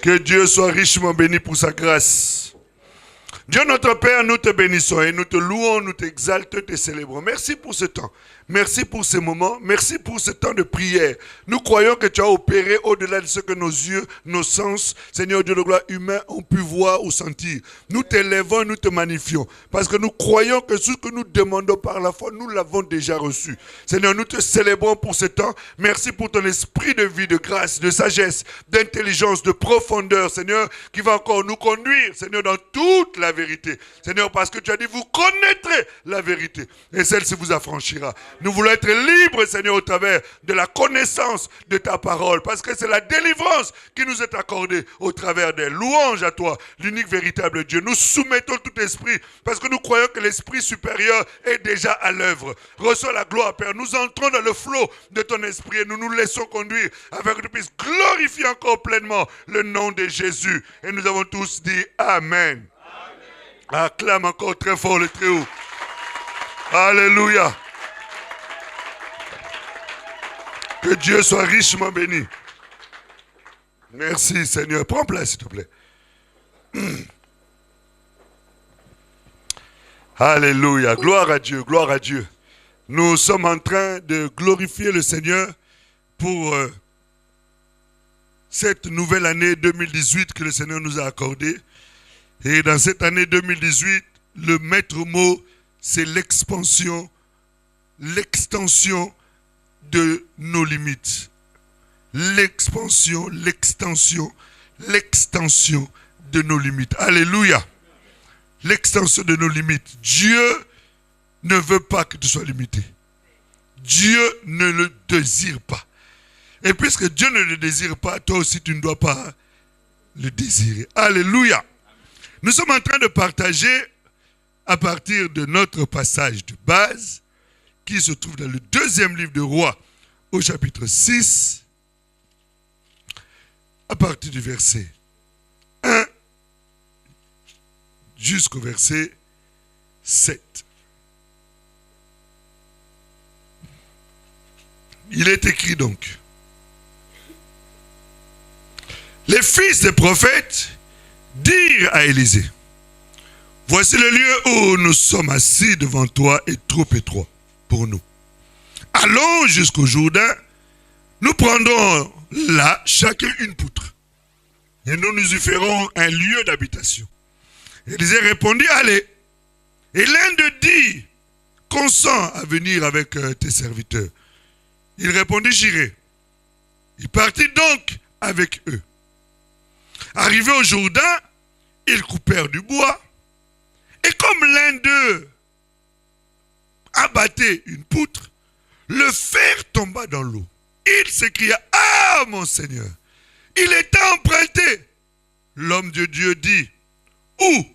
Que Dieu soit richement béni pour sa grâce. Dieu notre Père, nous te bénissons et nous te louons, nous t'exaltons, te célébrons. Merci pour ce temps. Merci pour ce moment. Merci pour ce temps de prière. Nous croyons que tu as opéré au-delà de ce que nos yeux, nos sens, Seigneur Dieu de gloire, humains ont pu voir ou sentir. Nous t'élèvons, nous te magnifions. Parce que nous croyons que ce que nous demandons par la foi, nous l'avons déjà reçu. Seigneur, nous te célébrons pour ce temps. Merci pour ton esprit de vie, de grâce, de sagesse, d'intelligence, de profondeur, Seigneur, qui va encore nous conduire, Seigneur, dans toute la vérité. Seigneur, parce que tu as dit, vous connaîtrez la vérité. Et celle-ci vous affranchira. Nous voulons être libres, Seigneur, au travers de la connaissance de ta parole. Parce que c'est la délivrance qui nous est accordée au travers des louanges à toi, l'unique véritable Dieu. Nous soumettons tout esprit parce que nous croyons que l'esprit supérieur est déjà à l'œuvre. Reçois la gloire, Père. Nous entrons dans le flot de ton esprit et nous nous laissons conduire afin que tu puisses glorifier encore pleinement le nom de Jésus. Et nous avons tous dit Amen. Acclame encore très fort le très haut. Alléluia. Que Dieu soit richement béni. Merci Seigneur. Prends place s'il te plaît. Alléluia. Gloire à Dieu. Gloire à Dieu. Nous sommes en train de glorifier le Seigneur pour cette nouvelle année 2018 que le Seigneur nous a accordée. Et dans cette année 2018, le maître mot, c'est l'expansion, l'extension de nos limites. L'expansion, l'extension, l'extension de nos limites. Alléluia. L'extension de nos limites. Dieu ne veut pas que tu sois limité. Dieu ne le désire pas. Et puisque Dieu ne le désire pas, toi aussi tu ne dois pas le désirer. Alléluia. Nous sommes en train de partager à partir de notre passage de base qui se trouve dans le 2e livre de Rois au chapitre 6 à partir du verset 1 jusqu'au verset 7. Il est écrit donc: les fils des prophètes dirent à Élisée: voici le lieu où nous sommes assis devant toi est trop étroit pour nous. Allons jusqu'au Jourdain, nous prendrons là chacun une poutre, et nous nous y ferons un lieu d'habitation. Élisée répondit: allez. Et l'un d'eux dit: consens à venir avec tes serviteurs. Il répondit: j'irai. Il partit donc avec eux. Arrivé au Jourdain, ils coupèrent du bois, et comme l'un d'eux abattait une poutre, le fer tomba dans l'eau. Il s'écria: ah, mon Seigneur, il était emprunté. L'homme de Dieu dit: où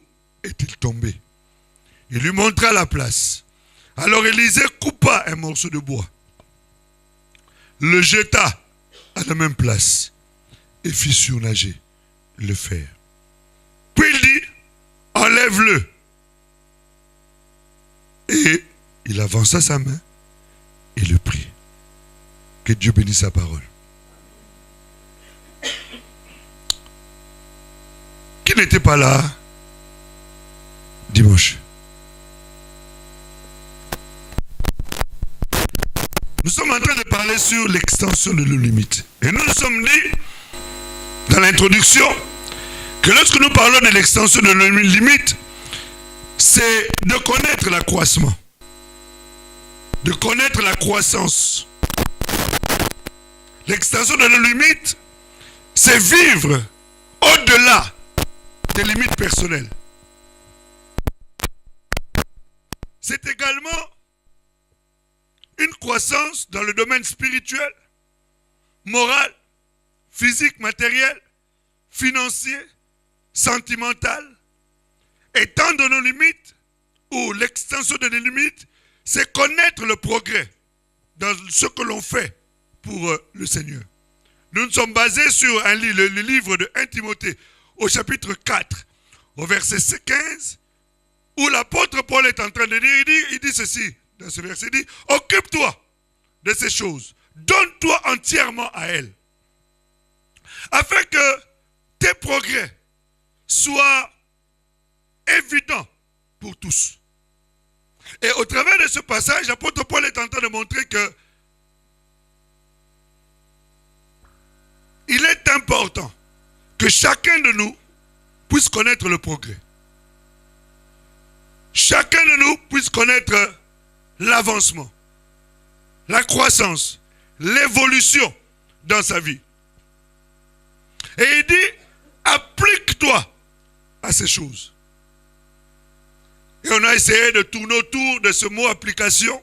est-il tombé? Il lui montra la place. Alors Élisée coupa un morceau de bois, le jeta à la même place et fit surnager le fer. Puis il dit: enlève-le. Et il avança sa main et le prit. Que Dieu bénisse sa parole. Qui n'était pas là dimanche? Nous sommes en train de parler sur l'extension de nos limites. Et nous nous sommes dit dans l'introduction que lorsque nous parlons de l'extension de nos limites, c'est de connaître l'accroissement, de connaître la croissance. L'extension de nos limites, c'est vivre au-delà des limites personnelles. C'est également une croissance dans le domaine spirituel, moral, physique, matériel, financier, sentimental. Étendre nos limites, ou l'extension de nos limites, c'est connaître le progrès dans ce que l'on fait pour le Seigneur. Nous nous sommes basés sur le livre de 1 Timothée, au chapitre 4, au verset 15, où l'apôtre Paul est en train de dire, il dit ceci, dans ce verset, il dit: occupe-toi de ces choses, donne-toi entièrement à elles, afin que tes progrès soient évidents pour tous. Et au travers de ce passage, l'apôtre Paul est en train de montrer que il est important que chacun de nous puisse connaître le progrès. Chacun de nous puisse connaître l'avancement, la croissance, l'évolution dans sa vie. Et il dit, applique-toi à ces choses. Et on a essayé de tourner autour de ce mot application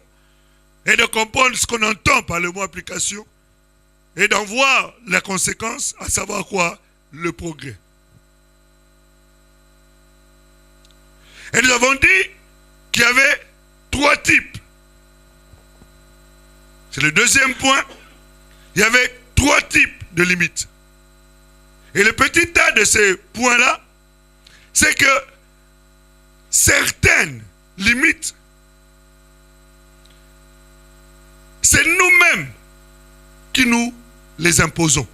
et de comprendre ce qu'on entend par le mot application et d'en voir la conséquence, à savoir quoi? Le progrès. Et nous avons dit qu'il y avait 3 types. C'est le deuxième point. Il y avait 3 types de limites. Et le petit tas de ces points-là, c'est que certaines limites, c'est nous-mêmes qui nous les imposons.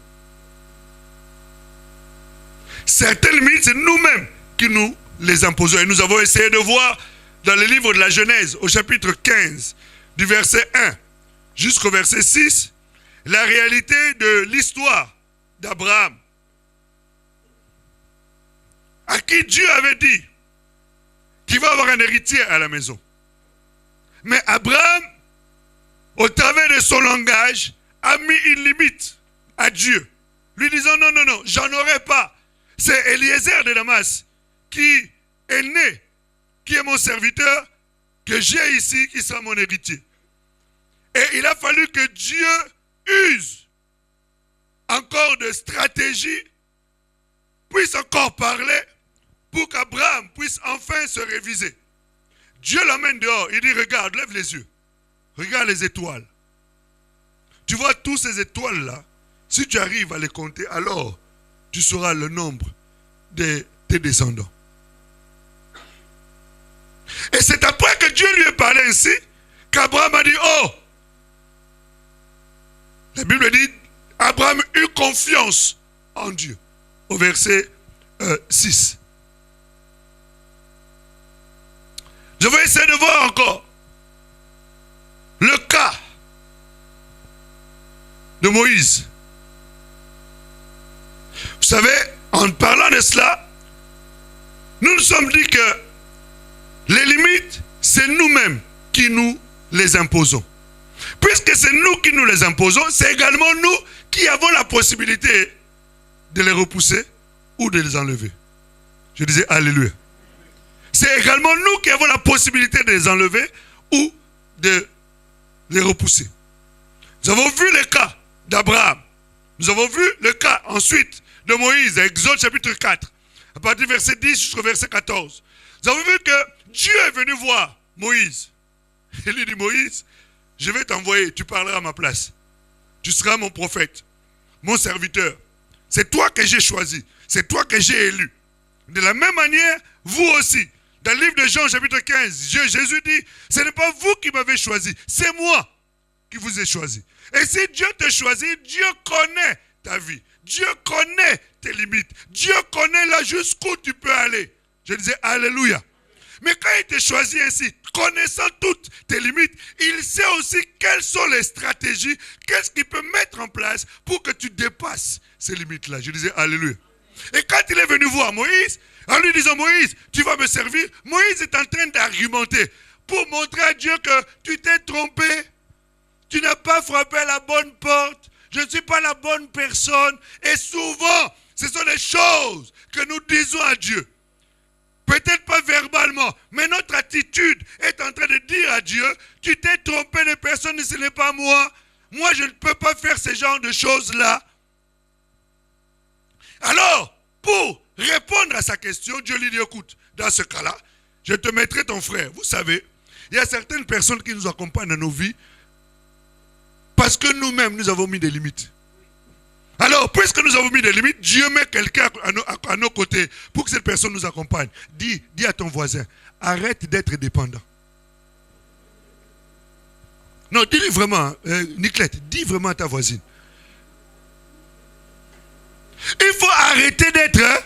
Certaines limites, c'est nous-mêmes qui nous les imposons. Et nous avons essayé de voir dans le livre de la Genèse, au chapitre 15, du verset 1 jusqu'au verset 6, la réalité de l'histoire d'Abraham, à qui Dieu avait dit qu'il va avoir un héritier à la maison. Mais Abraham, au travers de son langage, a mis une limite à Dieu, lui disant non, non, non, j'en aurai pas. C'est Eliezer de Damas qui est né, qui est mon serviteur, que j'ai ici, qui sera mon héritier. Et il a fallu que Dieu use encore de stratégie, puisse encore parler, pour qu'Abraham puisse enfin se réviser. Dieu l'emmène dehors, il dit, regarde, lève les yeux, regarde les étoiles. Tu vois tous ces étoiles-là, si tu arrives à les compter, alors tu sauras le nombre de tes descendants. Et c'est après que Dieu lui a parlé ainsi, qu'Abraham a dit, oh, la Bible dit, Abraham eut confiance en Dieu, au verset 6. Je vais essayer de voir encore le cas de Moïse. Vous savez, en parlant de cela, nous nous sommes dit que les limites, c'est nous-mêmes qui nous les imposons. Puisque c'est nous qui nous les imposons, c'est également nous qui avons la possibilité de les repousser ou de les enlever. Je disais Alléluia. C'est également nous qui avons la possibilité de les enlever ou de les repousser. Nous avons vu le cas d'Abraham. Nous avons vu le cas ensuite de Moïse, Exode chapitre 4, à partir du verset 10 jusqu'au verset 14. Nous avons vu que Dieu est venu voir Moïse. Il lui dit, Moïse, je vais t'envoyer, tu parleras à ma place. Tu seras mon prophète, mon serviteur. C'est toi que j'ai choisi, c'est toi que j'ai élu. De la même manière, vous aussi. Dans le livre de Jean, chapitre 15, Jésus dit, ce n'est pas vous qui m'avez choisi, c'est moi qui vous ai choisi. Et si Dieu te choisit, Dieu connaît ta vie. Dieu connaît tes limites. Dieu connaît là jusqu'où tu peux aller. Je disais, Alléluia. Mais quand il te choisit ainsi, connaissant toutes tes limites, il sait aussi quelles sont les stratégies, qu'est-ce qu'il peut mettre en place pour que tu dépasses ces limites-là. Je disais, Alléluia. Et quand il est venu voir Moïse, en lui disant, Moïse, tu vas me servir, Moïse est en train d'argumenter pour montrer à Dieu que tu t'es trompé, tu n'as pas frappé à la bonne porte, je ne suis pas la bonne personne. Et souvent, ce sont les choses que nous disons à Dieu. Peut-être pas verbalement, mais notre attitude est en train de dire à Dieu, tu t'es trompé de personne, ce n'est pas moi. Moi, je ne peux pas faire ce genre de choses-là. Alors, pour répondre à sa question, Dieu lui dit, écoute, dans ce cas-là, je te mettrai ton frère. Vous savez, il y a certaines personnes qui nous accompagnent dans nos vies parce que nous-mêmes, nous avons mis des limites. Alors, puisque nous avons mis des limites, Dieu met quelqu'un à nos côtés pour que cette personne nous accompagne. Dis à ton voisin, arrête d'être dépendant. Non, dis-lui vraiment, Niclette, dis vraiment à ta voisine. Il faut arrêter d'être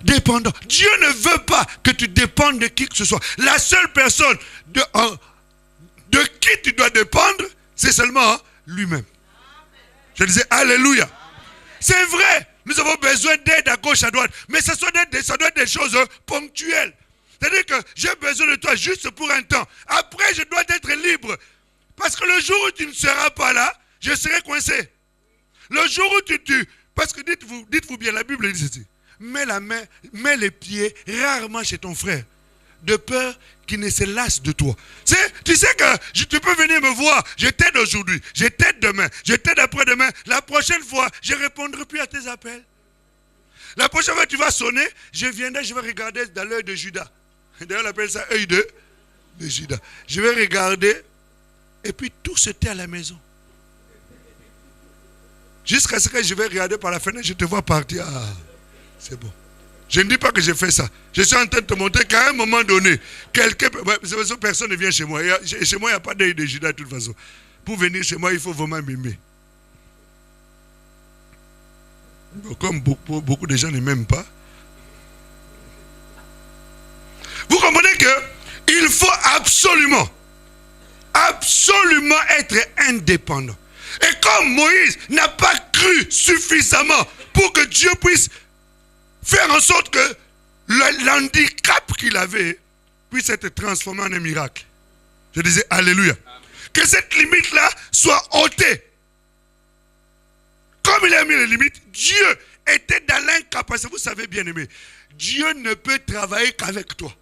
dépendant. Dieu ne veut pas que tu dépendes de qui que ce soit. La seule personne de qui tu dois dépendre, c'est seulement lui-même. Je disais Alléluia. C'est vrai, nous avons besoin d'aide à gauche, à droite, mais ça doit être des choses ponctuelles. C'est-à-dire que j'ai besoin de toi juste pour un temps. Après, je dois être libre. Parce que le jour où tu ne seras pas là, je serai coincé. Le jour où parce que dites-vous bien, la Bible dit ceci. Mets les pieds rarement chez ton frère, de peur qu'il ne se lasse de toi. Tu sais que tu peux venir me voir, je t'aide aujourd'hui, je t'aide demain, je t'aide après-demain. La prochaine fois, je ne répondrai plus à tes appels. La prochaine fois, tu vas sonner, je viendrai, je vais regarder dans l'œil de Judas. D'ailleurs, on appelle ça œil de Judas. Je vais regarder, et puis tout se tait à la maison. Jusqu'à ce que je vais regarder par la fenêtre, je te vois partir. Ah, c'est bon. Je ne dis pas que j'ai fait ça. Je suis en train de te montrer qu'à un moment donné, personne ne vient chez moi. Chez moi, il n'y a pas d'œil de Judas de toute façon. Pour venir chez moi, il faut vraiment m'aimer. Comme beaucoup de gens ne m'aiment pas. Vous comprenez qu'il faut absolument être indépendant. Et comme Moïse n'a pas cru suffisamment pour que Dieu puisse faire en sorte que l'handicap qu'il avait puisse être transformé en un miracle. Je disais Alléluia. Amen. Que cette limite-là soit ôtée. Comme il a mis les limites, Dieu était dans l'incapacité. Vous savez bien aimé, Dieu ne peut travailler qu'avec toi.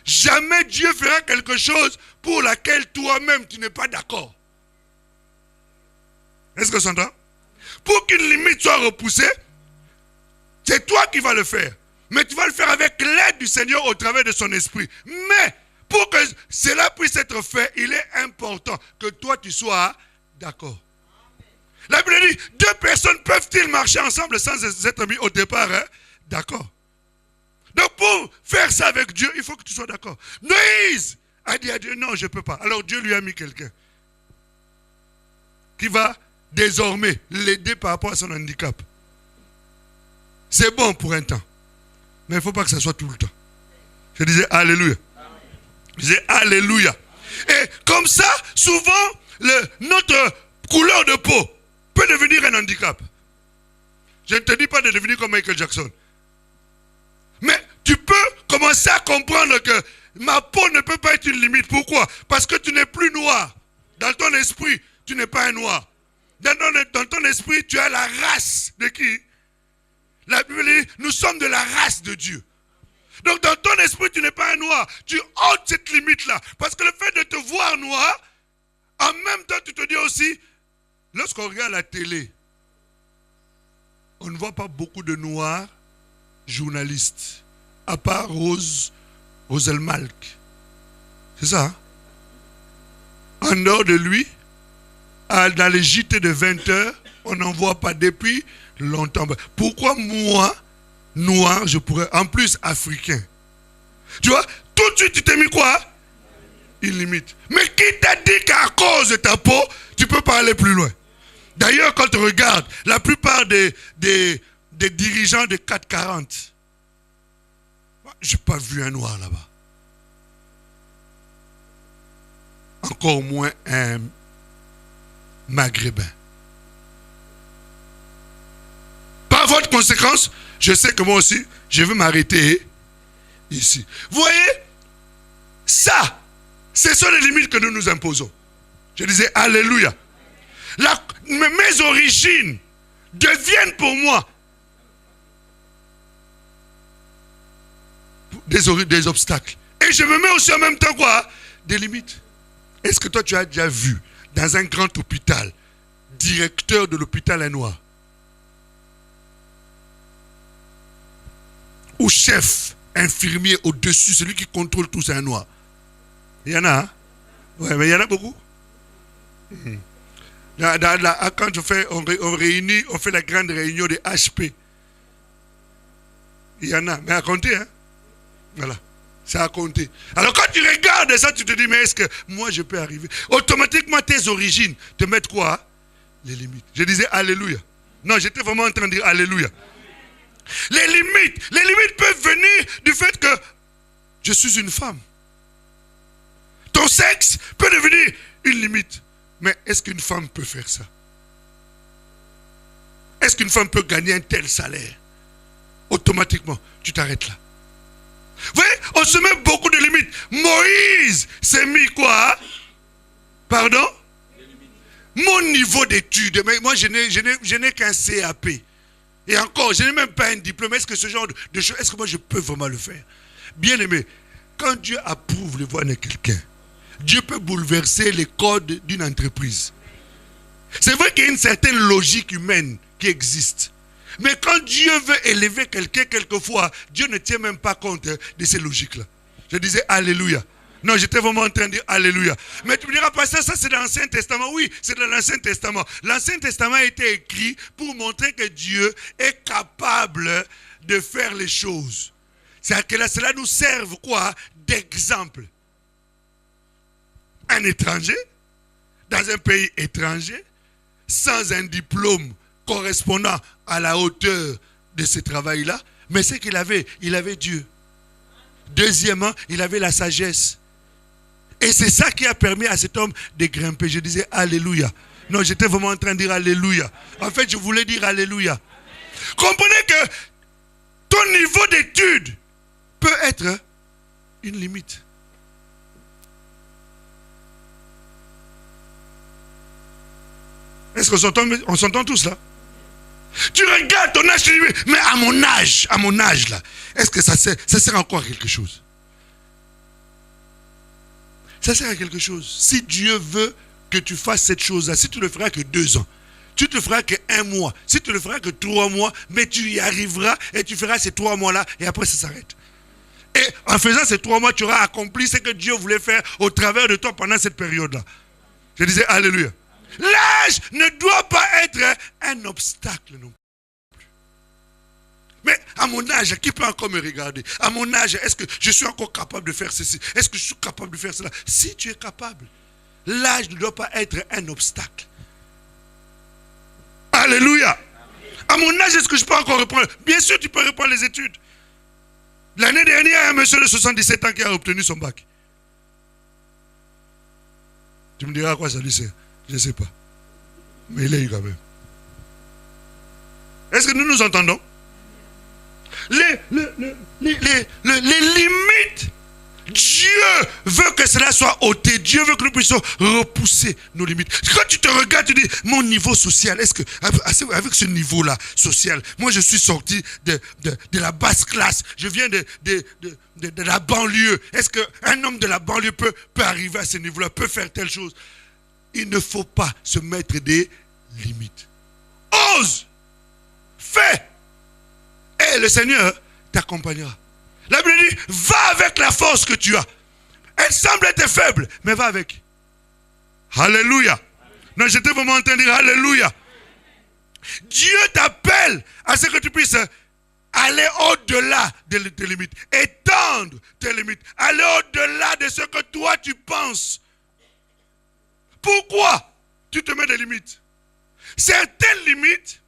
Jamais Dieu fera quelque chose pour laquelle toi-même tu n'es pas d'accord. Est-ce que ça s'entend? Pour qu'une limite soit repoussée, c'est toi qui vas le faire. Mais tu vas le faire avec l'aide du Seigneur au travers de son esprit. Mais pour que cela puisse être fait, il est important que toi tu sois d'accord. La Bible dit, deux personnes peuvent-ils marcher ensemble sans être mis au départ d'accord. Donc pour faire ça avec Dieu, il faut que tu sois d'accord. Moïse a dit à Dieu, non, je ne peux pas. Alors Dieu lui a mis quelqu'un qui va désormais l'aider par rapport à son handicap. C'est bon pour un temps. Mais il ne faut pas que ça soit tout le temps. Je disais Alléluia. Je disais Alléluia. Et comme ça, souvent, notre couleur de peau peut devenir un handicap. Je ne te dis pas de devenir comme Michael Jackson. Mais tu peux commencer à comprendre que ma peau ne peut pas être une limite. Pourquoi? Parce que tu n'es plus noir. Dans ton esprit, tu n'es pas un noir. Dans ton esprit, tu as la race de qui? La Bible dit, nous sommes de la race de Dieu. Donc dans ton esprit, tu n'es pas un noir. Tu ôtes cette limite-là. Parce que le fait de te voir noir, en même temps, tu te dis aussi, lorsqu'on regarde la télé, on ne voit pas beaucoup de noirs journalistes, à part Roselmalk. C'est ça, hein? En dehors de lui, dans les JT de 20h, on n'en voit pas depuis longtemps. Pourquoi moi, noir, je pourrais, en plus africain? Tu vois, tout de suite, tu t'es mis quoi? Une limite. Mais qui t'a dit qu'à cause de ta peau, tu peux pas aller plus loin? D'ailleurs, quand tu regardes, la plupart des dirigeants de 440, je n'ai pas vu un noir là-bas. Encore moins un maghrébin. Par votre conséquence, je sais que moi aussi, je vais m'arrêter ici. Vous voyez, ça, ce sont les limites que nous nous imposons. Je disais, Alléluia. Mes origines deviennent pour moi des obstacles. Et je me mets aussi en même temps quoi? Des limites. Est-ce que toi tu as déjà vu dans un grand hôpital, directeur de l'hôpital un noir? Ou chef, infirmier au-dessus, celui qui contrôle tout, c'est un noir? Il y en a, hein? Ouais, mais il y en a beaucoup. Quand on réunit, on fait la grande réunion des HP. Il y en a, mais à compter, hein? Voilà, c'est à compter. Alors quand tu regardes ça, tu te dis, mais est-ce que moi je peux arriver? Automatiquement, tes origines te mettent quoi? Les limites. Je disais Alléluia. Non, j'étais vraiment en train de dire Alléluia. Les limites peuvent venir du fait que je suis une femme. Ton sexe peut devenir une limite. Mais est-ce qu'une femme peut faire ça? Est-ce qu'une femme peut gagner un tel salaire? Automatiquement, tu t'arrêtes là. Vous voyez, on se met beaucoup de limites. Moïse s'est mis quoi? Pardon? Mon niveau d'études, mais moi je n'ai qu'un CAP. Et encore, je n'ai même pas un diplôme. Est-ce que ce genre de choses, est-ce que moi je peux vraiment le faire? Bien aimé, quand Dieu approuve le voix de quelqu'un, Dieu peut bouleverser les codes d'une entreprise. C'est vrai qu'il y a une certaine logique humaine qui existe. Mais quand Dieu veut élever quelqu'un, quelquefois, Dieu ne tient même pas compte de ces logiques-là. Je disais Alléluia. Non, j'étais vraiment en train de dire Alléluia. Mais tu me diras, pasteur, ça c'est dans l'Ancien Testament. Oui, c'est dans l'Ancien Testament. L'Ancien Testament a été écrit pour montrer que Dieu est capable de faire les choses. C'est-à-dire que là, cela nous serve quoi? D'exemple. Un étranger, dans un pays étranger, sans un diplôme correspondant à la hauteur de ce travail-là, mais c'est qu'il avait, il avait Dieu. Deuxièmement, il avait la sagesse. Et c'est ça qui a permis à cet homme de grimper. Je disais Alléluia. Non, j'étais vraiment en train de dire Alléluia. En fait, je voulais dire Alléluia. Comprenez que ton niveau d'étude peut être une limite. Est-ce qu'on s'entend tous là? Tu regardes ton âge, tu dis, mais à mon âge là, est-ce que ça sert encore à quelque chose? Ça sert à quelque chose. Si Dieu veut que tu fasses cette chose-là, si tu ne le feras que 2 ans, tu te feras que 1 mois, si tu ne le feras que 3 mois, mais tu y arriveras et tu feras ces 3 mois-là et après ça s'arrête. Et en faisant ces 3 mois, tu auras accompli ce que Dieu voulait faire au travers de toi pendant cette période-là. Je disais Alléluia. L'âge ne doit pas être un obstacle non plus. Mais à mon âge, qui peut encore me regarder? À mon âge, est-ce que je suis encore capable de faire ceci? Est-ce que je suis capable de faire cela? Si tu es capable, l'âge ne doit pas être un obstacle. Alléluia. À mon âge, est-ce que je peux encore reprendre? Bien sûr, tu peux reprendre les études. L'année dernière, il y a un monsieur de 77 ans qui a obtenu son bac. Tu me diras à quoi ça lui sert? Je ne sais pas. Mais il est eu quand même. Est-ce que nous nous entendons? Les limites, Dieu veut que cela soit ôté. Dieu veut que nous puissions repousser nos limites. Quand tu te regardes, tu dis, mon niveau social, est-ce que, avec ce niveau-là, social, moi je suis sorti de la basse classe, je viens de la banlieue. Est-ce qu'un homme de la banlieue peut arriver à ce niveau-là, peut faire telle chose? Il ne faut pas se mettre des limites. Ose, fais, et le Seigneur t'accompagnera. La Bible dit, va avec la force que tu as. Elle semble être faible, mais va avec. Alléluia. Non, j'étais vraiment en train de dire Alléluia. Dieu t'appelle à ce que tu puisses aller au-delà de tes limites, étendre tes limites, aller au-delà de ce que toi tu penses. Pourquoi tu te mets des limites? Certaines limites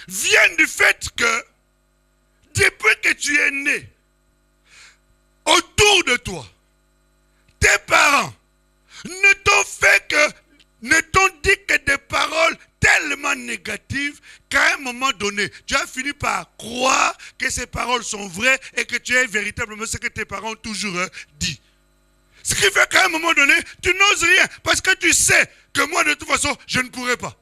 viennent du fait que depuis que tu es né, autour de toi, tes parents ne t'ont dit que des paroles tellement négatives qu'à un moment donné, tu as fini par croire que ces paroles sont vraies et que tu es véritablement ce que tes parents ont toujours dit. Ce qui fait qu'à un moment donné, tu n'oses rien parce que tu sais que moi de toute façon, je ne pourrai pas.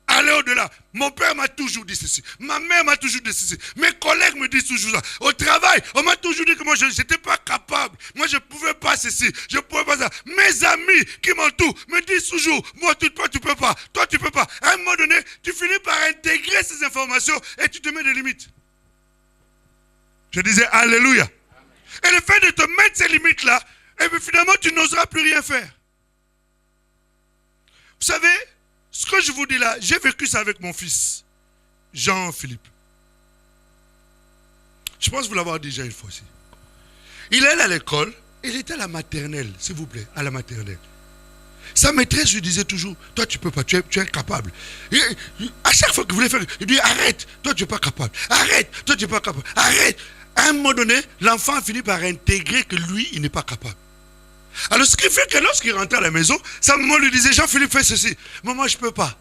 Aller au-delà. Mon père m'a toujours dit ceci. Ma mère m'a toujours dit ceci. Mes collègues me disent toujours ça. Au travail, on m'a toujours dit que moi, je n'étais pas capable. Moi, je ne pouvais pas ceci. Je ne pouvais pas ça. Mes amis qui m'entourent me disent toujours, moi, toi, tu ne peux pas. Toi, tu ne peux pas. À un moment donné, tu finis par intégrer ces informations et tu te mets des limites. Je disais, Alléluia. Et le fait de te mettre ces limites-là, et puis finalement, tu n'oseras plus rien faire. Vous savez, ce que je vous dis là, j'ai vécu ça avec mon fils, Jean-Philippe. Je pense vous l'avoir dit déjà une fois aussi. Il est à l'école, il était à la maternelle, s'il vous plaît, à la maternelle. Sa maîtresse lui disait toujours, toi tu peux pas, tu es incapable. Et, à chaque fois qu'il voulait faire, il dit, arrête, toi tu n'es pas capable. Arrête, toi tu n'es pas capable. Arrête. À un moment donné, l'enfant a fini par intégrer que lui, il n'est pas capable. Alors ce qui fait que lorsqu'il rentrait à la maison, sa maman lui disait, Jean-Philippe fais ceci. Maman, je ne peux pas.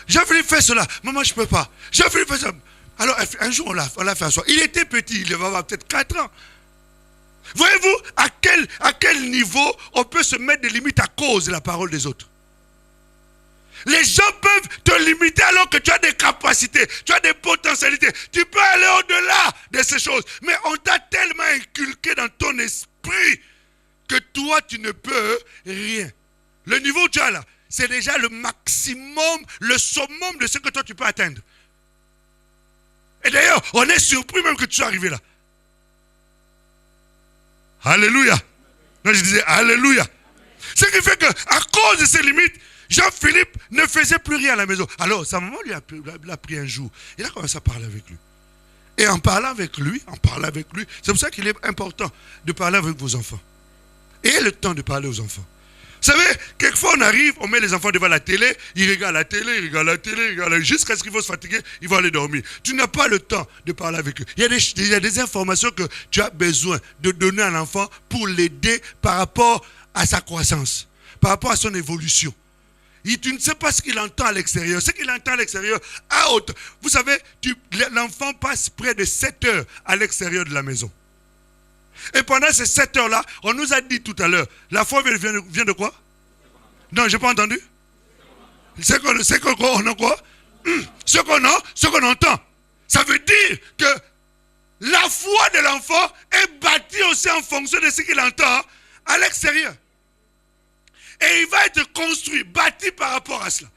Jean-Philippe fait cela. Maman, je ne peux pas. Jean-Philippe fait ça. Alors un jour, on l'a fait asseoir. Il était petit, il va avoir peut-être 4 ans. Voyez-vous à quel niveau on peut se mettre des limites à cause de la parole des autres. Les gens peuvent te limiter alors que tu as des capacités, tu as des potentialités. Tu peux aller au-delà de ces choses. Mais on t'a tellement inculqué dans ton esprit que toi, tu ne peux rien. Le niveau où tu as là, c'est déjà le maximum, le summum de ce que toi, tu peux atteindre. Et d'ailleurs, on est surpris même que tu sois arrivé là. Alléluia. Non, je disais Alléluia. Ce qui fait qu'à cause de ces limites, Jean-Philippe ne faisait plus rien à la maison. Alors, sa maman lui a pris un jour. Il a commencé à parler avec lui. Et en parlant avec lui, c'est pour ça qu'il est important de parler avec vos enfants. Ayez le temps de parler aux enfants. Vous savez, quelquefois on arrive, on met les enfants devant la télé, ils regardent la télé, jusqu'à ce qu'ils vont se fatiguer, ils vont aller dormir. Tu n'as pas le temps de parler avec eux. Il y a des informations que tu as besoin de donner à l'enfant pour l'aider par rapport à sa croissance, par rapport à son évolution. Et tu ne sais pas ce qu'il entend à l'extérieur. Ce qu'il entend à l'extérieur, vous savez, l'enfant passe près de 7 heures à l'extérieur de la maison. Et pendant ces 7 heures-là, on nous a dit tout à l'heure, la foi vient de quoi? Non, je n'ai pas entendu. Ce qu'on entend. Ça veut dire que la foi de l'enfant est bâtie aussi en fonction de ce qu'il entend à l'extérieur. Et il va être construit, bâti par rapport à cela.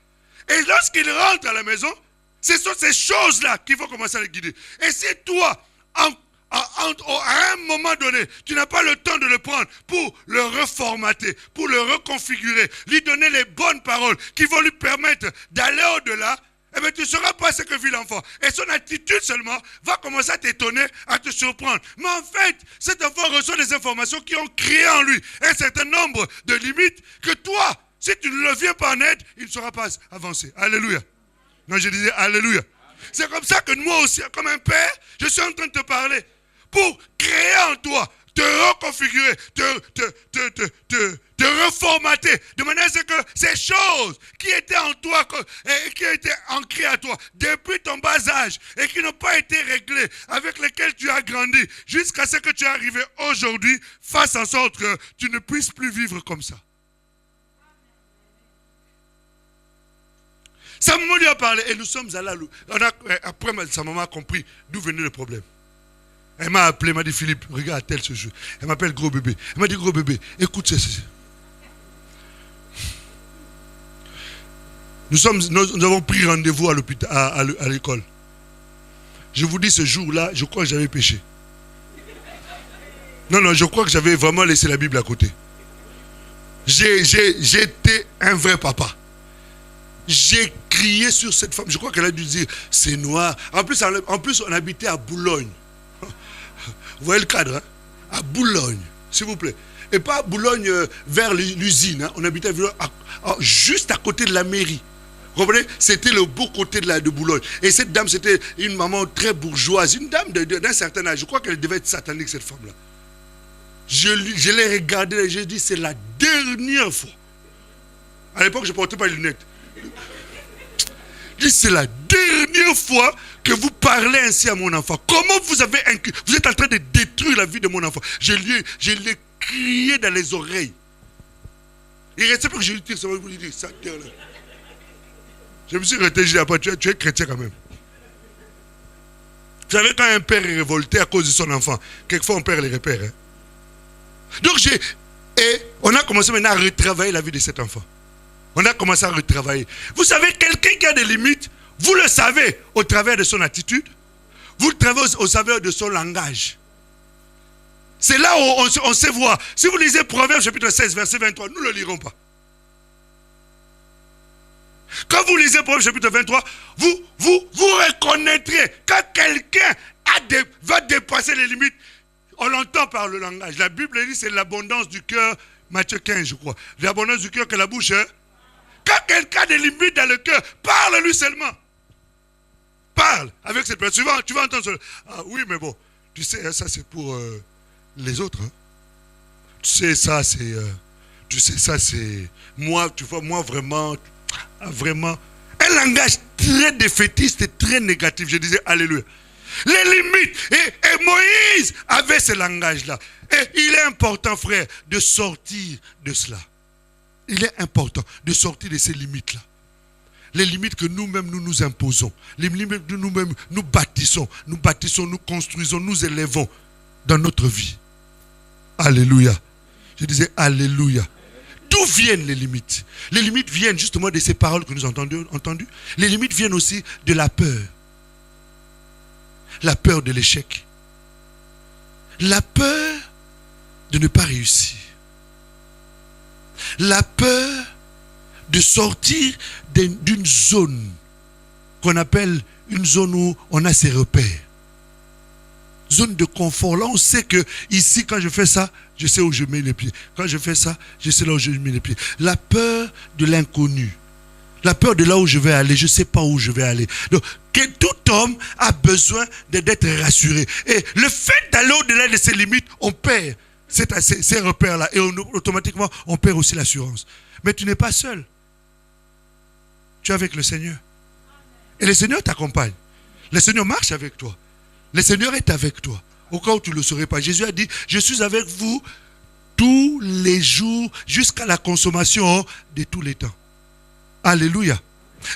Et lorsqu'il rentre à la maison, ce sont ces choses-là qui vont commencer à le guider. Et si toi, à un moment donné, tu n'as pas le temps de le prendre pour le reformater, pour le reconfigurer, lui donner les bonnes paroles qui vont lui permettre d'aller au-delà, eh bien, tu ne sauras pas ce que vit l'enfant. Et son attitude seulement va commencer à t'étonner, à te surprendre. Mais en fait, cet enfant reçoit des informations qui ont créé en lui un certain nombre de limites que toi, si tu ne le viens pas en aide, il ne saura pas avancer. Alléluia. Non, je disais Alléluia. C'est comme ça que moi aussi, comme un père, je suis en train de te parler. Pour créer en toi, te reconfigurer, te reformater, de manière à ce que ces choses qui étaient en toi, et qui étaient ancrées à toi depuis ton bas âge et qui n'ont pas été réglées, avec lesquelles tu as grandi, jusqu'à ce que tu es arrivé aujourd'hui, fasse en sorte que tu ne puisses plus vivre comme ça. Sa maman lui a parlé et nous sommes allés après, sa maman a compris d'où venait le problème. Elle m'a appelé, elle m'a dit Philippe, regarde tel ce jeu. Elle m'appelle gros bébé. Elle m'a dit gros bébé, écoute ceci. Nous avons pris rendez-vous à l'hôpital, à l'école. Je vous dis ce jour-là, je crois que j'avais péché. Non, je crois que j'avais vraiment laissé la Bible à côté. J'étais un vrai papa. J'ai crié sur cette femme. Je crois qu'elle a dû dire, c'est noir. En plus, on habitait à Boulogne. Vous voyez le cadre, hein? À Boulogne, s'il vous plaît. Et pas à Boulogne vers l'usine. Hein? On habitait juste à côté de la mairie. Vous comprenez? C'était le beau côté de Boulogne. Et cette dame, c'était une maman très bourgeoise, une dame d'un certain âge. Je crois qu'elle devait être satanique, cette femme-là. Je l'ai regardée et j'ai dit, c'est la dernière fois. À l'époque, je ne portais pas les lunettes. Je dis, c'est la dernière fois que vous parlez ainsi à mon enfant. Comment vous êtes en train de détruire la vie de mon enfant. Je l'ai crié dans les oreilles. Il restait plus que je lui tire, ça va vous dire, ça terre là. Je me suis retenu, je dis, tu es chrétien quand même. Vous savez, quand un père est révolté à cause de son enfant, quelquefois on perd les repères. Hein. Donc on a commencé maintenant à retravailler la vie de cet enfant. On a commencé à retravailler. Vous savez, quelqu'un qui a des limites, vous le savez au travers de son attitude, vous le savez au travers de son langage. C'est là où on sait voir. Si vous lisez Proverbes chapitre 16, verset 23, nous ne le lirons pas. Quand vous lisez Proverbes chapitre 23, vous reconnaîtrez quand quelqu'un va dépasser les limites. On l'entend par le langage. La Bible dit c'est l'abondance du cœur, Matthieu 15, je crois. L'abondance du cœur que la bouche Quand quelqu'un a des limites dans le cœur, parle-lui seulement. Parle avec cette personne. Tu vas entendre. Ah oui, mais bon, tu sais, ça c'est pour les autres. Hein. Tu sais, ça c'est moi, tu vois, moi vraiment. Un langage très défaitiste et très négatif. Je disais, alléluia. Les limites. Et Moïse avait ce langage-là. Et il est important, frère, de sortir de cela. Il est important de sortir de ces limites-là. Les limites que nous-mêmes nous imposons. Les limites que nous-mêmes nous bâtissons, nous construisons, nous élevons dans notre vie. Alléluia. Je disais, alléluia. D'où viennent les limites? Les limites viennent justement de ces paroles que nous avons entendues. Les limites viennent aussi de la peur. La peur de l'échec. La peur de ne pas réussir. La peur de sortir d'une zone qu'on appelle une zone où on a ses repères. Zone de confort. Là, on sait que ici, quand je fais ça, je sais où je mets les pieds. Quand je fais ça, je sais là où je mets les pieds. La peur de l'inconnu. La peur de là où je vais aller. Je ne sais pas où je vais aller. Donc, tout homme a besoin d'être rassuré. Et le fait d'aller au-delà de ses limites, on perd ces repères-là. Et automatiquement, on perd aussi l'assurance. Mais tu n'es pas seul. Tu es avec le Seigneur. Et le Seigneur t'accompagne. Le Seigneur marche avec toi. Le Seigneur est avec toi. Au cas où tu ne le saurais pas. Jésus a dit, je suis avec vous tous les jours jusqu'à la consommation de tous les temps. Alléluia.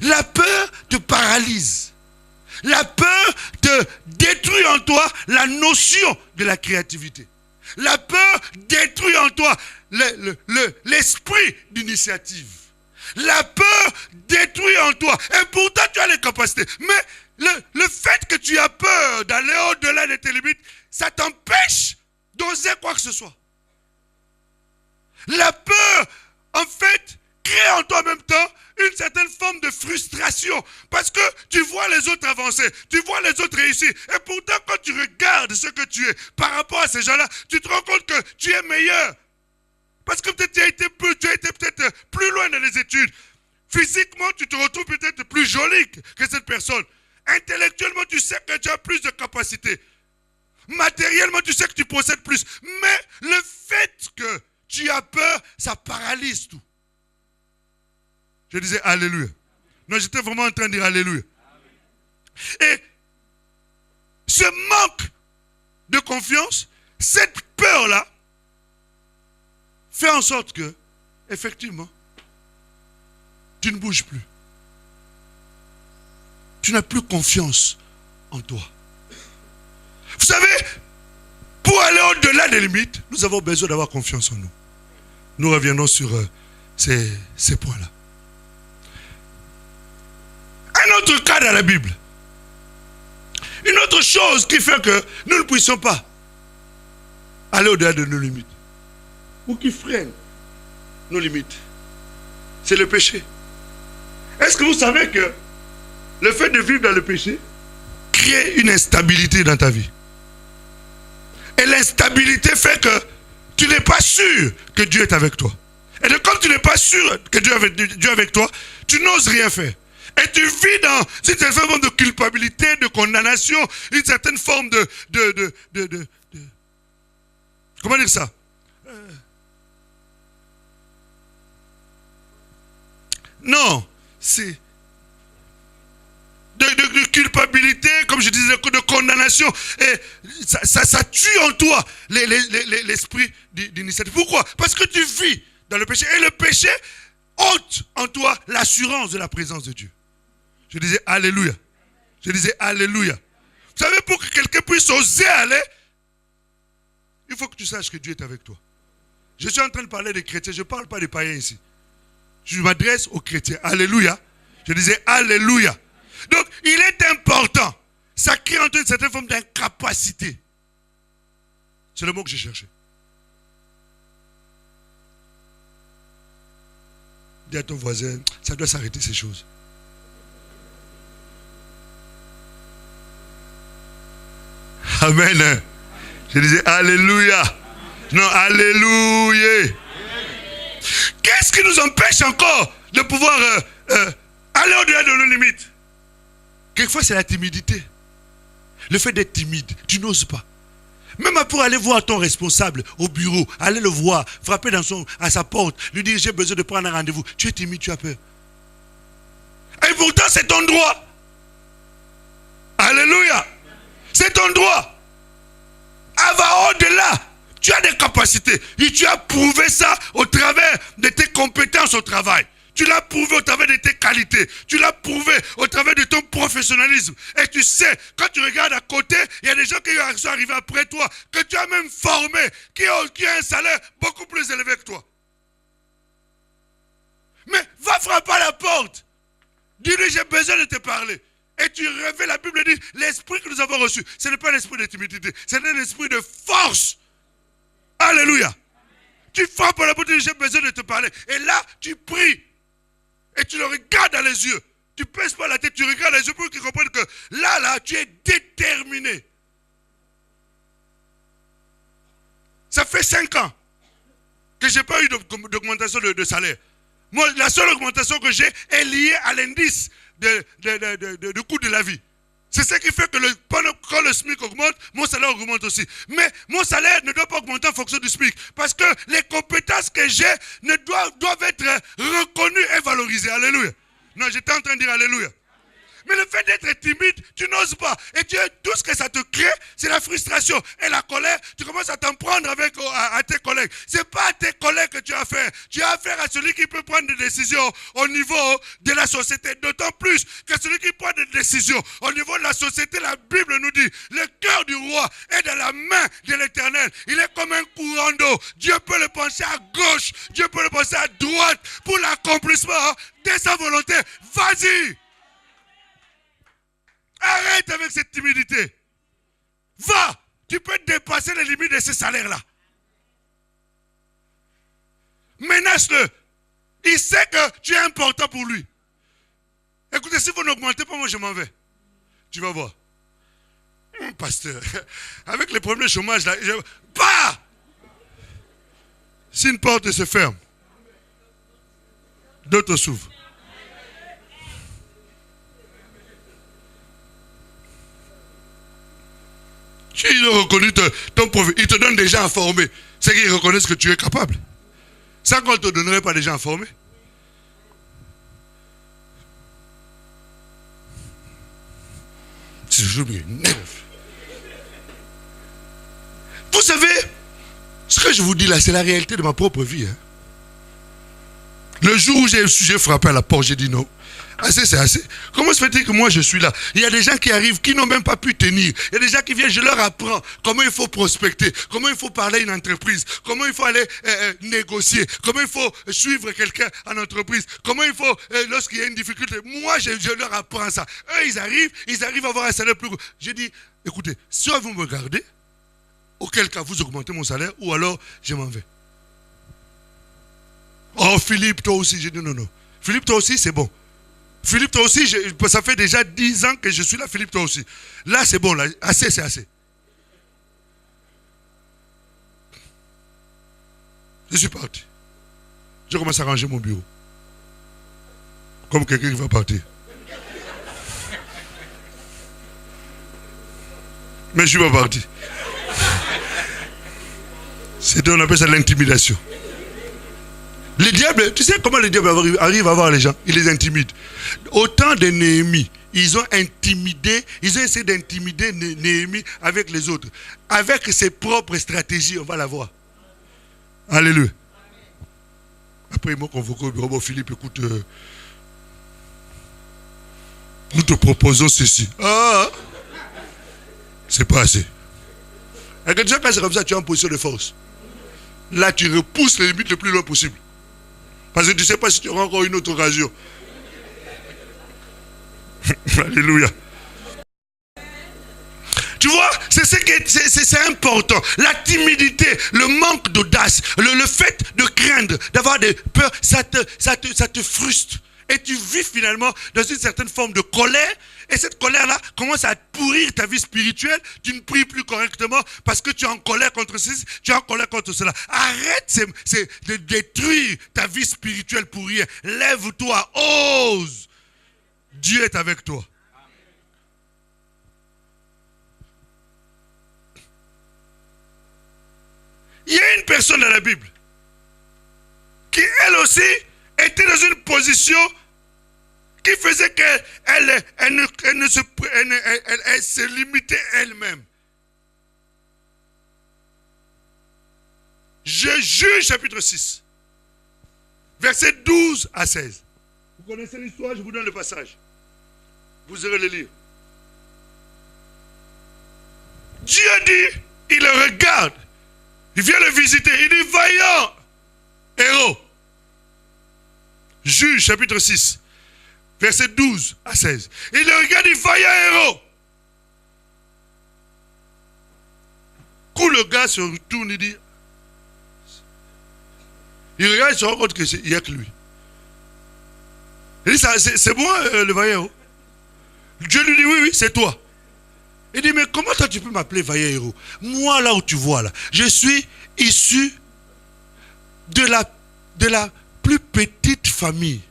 La peur te paralyse. La peur te détruit en toi la notion de la créativité. La peur détruit en toi l'esprit d'initiative. La peur détruit en toi. Et pourtant, tu as les capacités. Mais le fait que tu as peur d'aller au-delà de tes limites, ça t'empêche d'oser quoi que ce soit. La peur, en fait, crée en toi en même temps une certaine forme de frustration. Parce que tu vois les autres avancer, tu vois les autres réussir. Et pourtant, quand tu regardes ce que tu es par rapport à ces gens-là, tu te rends compte que tu es meilleur. Parce que peut-être tu as été peut-être plus loin dans les études. Physiquement, tu te retrouves peut-être plus joli que cette personne. Intellectuellement, tu sais que tu as plus de capacités. Matériellement, tu sais que tu possèdes plus. Mais le fait que tu as peur, ça paralyse tout. Je disais alléluia. Non, j'étais vraiment en train de dire alléluia. Et ce manque de confiance, cette peur-là, fait en sorte que, effectivement, tu ne bouges plus. Tu n'as plus confiance en toi. Vous savez, pour aller au-delà des limites, nous avons besoin d'avoir confiance en nous. Nous reviendrons sur ces points-là. Un autre cas dans la Bible. Une autre chose qui fait que nous ne puissions pas aller au-delà de nos limites. Ou qui freine nos limites. C'est le péché. Est-ce que vous savez que le fait de vivre dans le péché crée une instabilité dans ta vie? Et l'instabilité fait que tu n'es pas sûr que Dieu est avec toi. Et donc, comme tu n'es pas sûr que Dieu est avec toi, tu n'oses rien faire. Et tu vis dans une certaine forme de culpabilité, de condamnation, une certaine forme de comment dire ça? Non, c'est de culpabilité, comme je disais, de condamnation. Et ça tue en toi l'esprit d'initiative. Pourquoi? Parce que tu vis dans le péché. Et le péché ôte en toi l'assurance de la présence de Dieu. Je disais alléluia. Je disais alléluia. Vous savez, pour que quelqu'un puisse oser aller, il faut que tu saches que Dieu est avec toi. Je suis en train de parler des chrétiens, je ne parle pas des païens ici. Je m'adresse aux chrétiens. Alléluia. Je disais alléluia. Donc, il est important. Ça crée en toi une certaine forme d'incapacité. C'est le mot que j'ai cherché. Dis à ton voisin, ça doit s'arrêter ces choses. Amen. Je disais alléluia. Non, alléluia. Qu'est-ce qui nous empêche encore de pouvoir aller au-delà de nos limites. Quelquefois, c'est la timidité. Le fait d'être timide, tu n'oses pas. Même pour aller voir ton responsable au bureau, aller le voir, frapper à sa porte, lui dire j'ai besoin de prendre un rendez-vous. Tu es timide, tu as peur. Et pourtant, c'est ton droit. Alléluia. C'est ton droit. Va au-delà. Tu as des capacités. Et tu as prouvé ça au travers de tes compétences au travail. Tu l'as prouvé au travers de tes qualités. Tu l'as prouvé au travers de ton professionnalisme. Et tu sais, quand tu regardes à côté, il y a des gens qui sont arrivés après toi, que tu as même formé, qui ont un salaire beaucoup plus élevé que toi. Mais va frapper à la porte. Dis-lui, j'ai besoin de te parler. Et tu révèles, la Bible dit, l'esprit que nous avons reçu, ce n'est pas l'esprit de timidité, c'est un esprit de force. Alléluia. Tu frappes à la porte et dis, j'ai besoin de te parler. Et là, tu pries. Et tu le regardes dans les yeux. Tu ne pèses pas la tête, tu regardes les yeux pour qu'ils comprennent que là, tu es déterminé. Ça fait 5 ans que je n'ai pas eu d'augmentation de salaire. Moi, la seule augmentation que j'ai est liée à l'indice de coût de la vie. C'est ce qui fait que quand le SMIC augmente, mon salaire augmente aussi. Mais mon salaire ne doit pas augmenter en fonction du SMIC. Parce que les compétences que j'ai doivent être reconnues et valorisées. Alléluia. Non, j'étais en train de dire Alléluia. Mais le fait d'être timide, tu n'oses pas. Et tout ce que ça te crée, c'est la frustration et la colère. Tu commences à t'en prendre à tes collègues. Ce n'est pas à tes collègues que tu as affaire. Tu as affaire à celui qui peut prendre des décisions au niveau de la société. D'autant plus que celui qui prend des décisions au niveau de la société, la Bible nous dit, le cœur du roi est dans la main de l'Éternel. Il est comme un courant d'eau. Dieu peut le pencher à gauche, Dieu peut le pencher à droite pour l'accomplissement de sa volonté. Vas-y! Arrête avec cette timidité. Va, tu peux dépasser les limites de ce salaire-là. Menace-le. Il sait que tu es important pour lui. Écoutez, si vous n'augmentez pas, moi je m'en vais. Tu vas voir. Pasteur, avec les problèmes de chômage, là, pas. Si une porte se ferme, d'autres s'ouvrent. Ils ont reconnu ton profil. Ils te donnent des gens informés. C'est qu'ils reconnaissent que tu es capable. Ça qu'on ne te donnerait pas des gens informés. C'est toujours bien. Vous savez, ce que je vous dis là, c'est la réalité de ma propre vie. Hein. Le jour où j'ai frappé à la porte, j'ai dit non. Assez, c'est assez. Comment se fait-il que moi je suis là? Il y a des gens qui arrivent, qui n'ont même pas pu tenir. Il y a des gens qui viennent, je leur apprends comment il faut prospecter, comment il faut parler à une entreprise, comment il faut aller négocier, comment il faut suivre quelqu'un en entreprise, comment il faut, lorsqu'il y a une difficulté. Moi, je leur apprends ça. Eux, ils arrivent à avoir un salaire plus gros. J'ai dit, écoutez, soit vous me gardez, auquel cas vous augmentez mon salaire, ou alors je m'en vais. Oh, Philippe, toi aussi. J'ai dit non. Philippe, toi aussi, c'est bon. Philippe, toi aussi, ça fait déjà 10 ans que je suis là, Philippe, toi aussi. Là, c'est bon, là. Assez, c'est assez. Je suis parti. Je commence à ranger mon bureau. Comme quelqu'un qui va partir. Mais je suis pas parti. On appelle ça l'intimidation. Le diable, tu sais comment le diable arrive à voir les gens? Il les intimide. Au temps de Néhémie, ils ont essayé d'intimider Néhémie avec les autres. Avec ses propres stratégies, on va la voir. Alléluia. Après, ils m'ont convoqué au bureau. Bon, Philippe, écoute, nous te proposons ceci. Ah, c'est pas assez. Et quand c'est comme ça, tu es en position de force. Là, tu repousses les limites le plus loin possible. Parce que tu ne sais pas si tu auras encore une autre occasion. Alléluia. Tu vois, c'est important. La timidité, le manque d'audace, le fait de craindre, d'avoir des peurs, ça te frustre. Et tu vis finalement dans une certaine forme de colère Et cette colère-là commence à pourrir ta vie spirituelle. Tu ne pries plus correctement parce que tu es en colère contre ceci, tu es en colère contre cela. Arrête de détruire ta vie spirituelle pour rien. Lève-toi, ose. Dieu est avec toi. Il y a une personne dans la Bible qui, elle aussi, était dans une position qui faisait qu'elle se limitait elle-même. Juge chapitre 6, versets 12 à 16. Vous connaissez l'histoire, je vous donne le passage. Vous irez le lire. Dieu dit, il le regarde, il vient le visiter, il dit, vaillant héros. Juge chapitre 6, versets 12 à 16. Il le regarde, il dit, vaillant héros. Quand le gars se retourne, il dit, il regarde, il se rend compte qu'il n'y a que lui. Il dit, c'est moi le vaillant héros. Dieu lui dit, oui, c'est toi. Il dit, mais comment toi tu peux m'appeler vaillant héros? Moi, là où tu vois, là, je suis issu de la plus petite famille.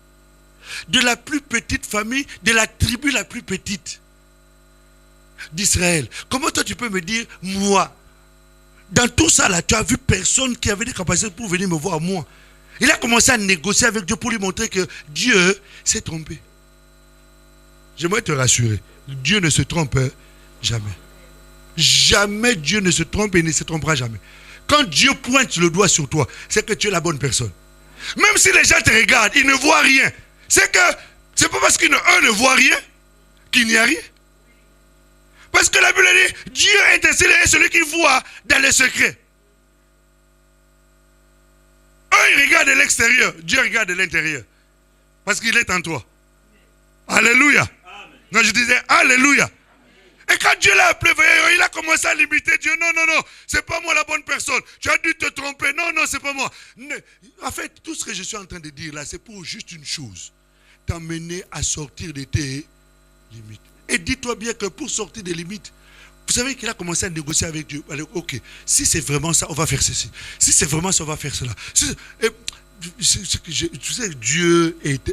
De la plus petite famille, de la tribu la plus petite d'Israël. Comment toi tu peux me dire, moi? Dans tout ça, là, tu as vu personne qui avait des capacités pour venir me voir, moi. Il a commencé à négocier avec Dieu pour lui montrer que Dieu s'est trompé. J'aimerais te rassurer. Dieu ne se trompe jamais. Jamais Dieu ne se trompe et ne se trompera jamais. Quand Dieu pointe le doigt sur toi, c'est que tu es la bonne personne. Même si les gens te regardent, ils ne voient rien. C'est pas parce qu'un ne voit rien qu'il n'y a rien. Parce que la Bible dit, Dieu intercède et celui qui voit dans les secrets. Eux, ils regardent de l'extérieur, Dieu regarde de l'intérieur. Parce qu'il est en toi. Alléluia. Amen. Non, je disais Alléluia. Et quand Dieu l'a appelé, il a commencé à limiter Dieu. Non, c'est pas moi la bonne personne. Tu as dû te tromper. Non, c'est pas moi. En fait, tout ce que je suis en train de dire là, c'est pour juste une chose. T'amener à sortir de tes limites. Et dis-toi bien que pour sortir des limites, vous savez qu'il a commencé à négocier avec Dieu. Allez, ok, si c'est vraiment ça, on va faire ceci. Si c'est vraiment ça, on va faire cela. Tu sais,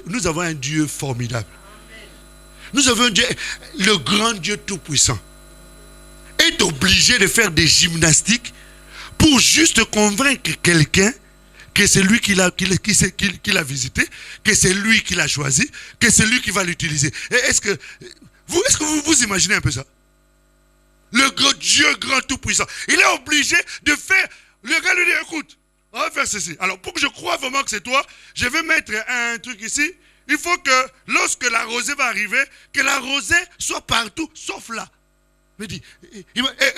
nous avons un Dieu formidable. Nous avons un Dieu, le grand Dieu tout-puissant, est obligé de faire des gymnastiques pour juste convaincre quelqu'un que c'est lui qui l'a visité, que c'est lui qui l'a choisi, que c'est lui qui va l'utiliser. Est-ce que vous imaginez un peu ça? Le grand Dieu grand tout-puissant, il est obligé de faire. Le gars lui dit, écoute, on va faire ceci. Alors pour que je croie vraiment que c'est toi, je vais mettre un truc ici. Il faut que lorsque la rosée va arriver, que la rosée soit partout, sauf là. Me dit, et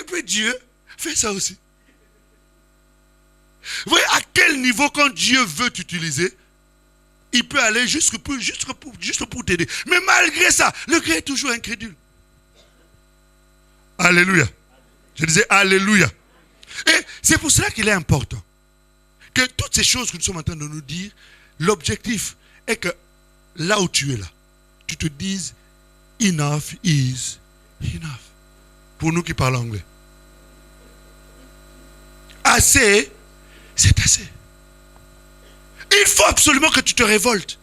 puis Dieu fait ça aussi. Vous voyez à quel niveau quand Dieu veut t'utiliser, il peut aller juste pour t'aider. Mais malgré ça, le gars est toujours incrédule. Alléluia. Je disais Alléluia. Et c'est pour cela qu'il est important que toutes ces choses que nous sommes en train de nous dire, l'objectif est que là où tu es là, tu te dises enough is enough. Pour nous qui parlons anglais. Assez, c'est assez. Il faut absolument que tu te révoltes.